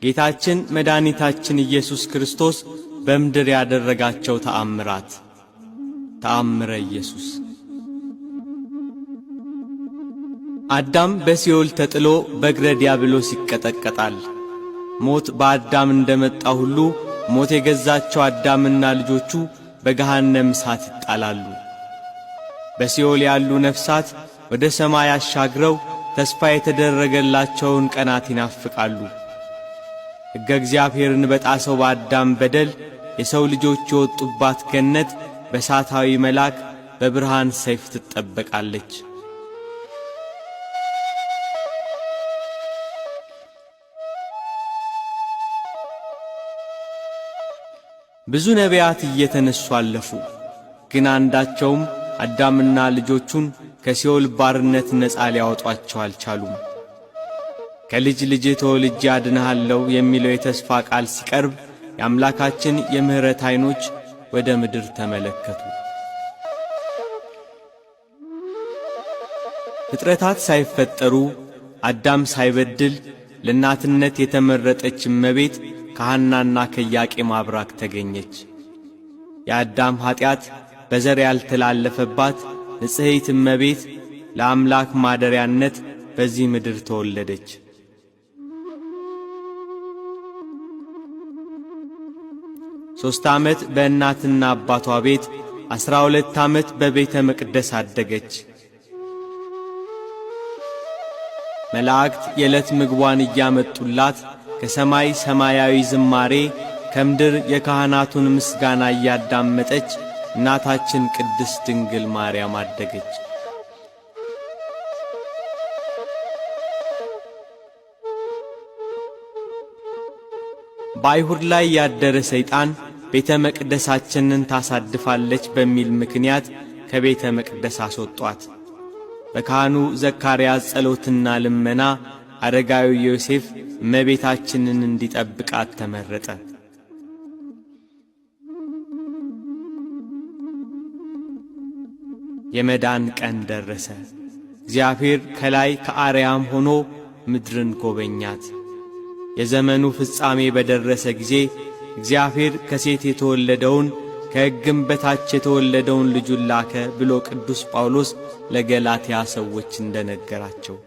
ጌታችን መድኃኒታችን ኢየሱስ ክርስቶስ በምድር ያደረጋቸው ተአምራት። ተአምረ ኢየሱስ። አዳም በሲኦል ተጥሎ በእግረ ዲያብሎስ ይቀጠቀጣል። ሞት በአዳም እንደመጣ ሁሉ ሞት የገዛቸው አዳምና ልጆቹ በገሃነም እሳት ይጣላሉ። በሲኦል ያሉ ነፍሳት ወደ ሰማይ አሻግረው ተስፋ የተደረገላቸውን ቀናት ይናፍቃሉ። ሕገ እግዚአብሔርን በጣሰው በአዳም በደል የሰው ልጆች የወጡባት ገነት በእሳታዊ መልአክ በብርሃን ሰይፍ ትጠበቃለች። ብዙ ነቢያት እየተነሱ አለፉ፣ ግን አንዳቸውም አዳምና ልጆቹን ከሲኦል ባርነት ነፃ ሊያወጧቸው አልቻሉም። ከልጅ ልጅ ተወልጄ አድንሃለሁ የሚለው የተስፋ ቃል ሲቀርብ የአምላካችን የምሕረት ዓይኖች ወደ ምድር ተመለከቱ። ፍጥረታት ሳይፈጠሩ አዳም ሳይበድል ለእናትነት የተመረጠች እመቤት ከሐናና ከኢያቄም አብራክ ተገኘች። የአዳም ኀጢአት በዘር ያልተላለፈባት ንጽሕት እመቤት ለአምላክ ማደሪያነት በዚህ ምድር ተወለደች። ሦስት ዓመት በእናትና አባቷ ቤት 12 ዓመት በቤተ መቅደስ አደገች። መላእክት የዕለት ምግቧን እያመጡላት ከሰማይ ሰማያዊ ዝማሬ ከምድር የካህናቱን ምስጋና እያዳመጠች እናታችን ቅድስት ድንግል ማርያም አደገች። በአይሁድ ላይ ያደረ ሰይጣን ቤተ መቅደሳችንን ታሳድፋለች በሚል ምክንያት ከቤተ መቅደስ አስወጧት። በካህኑ ዘካርያስ ጸሎትና ልመና አረጋዊ ዮሴፍ እመቤታችንን እንዲጠብቃት ተመረጠ። የመዳን ቀን ደረሰ። እግዚአብሔር ከላይ ከአርያም ሆኖ ምድርን ጎበኛት። የዘመኑ ፍጻሜ በደረሰ ጊዜ እግዚአብሔር ከሴት የተወለደውን ከሕግም በታች የተወለደውን ልጁን ላከ ብሎ ቅዱስ ጳውሎስ ለገላትያ ሰዎች እንደነገራቸው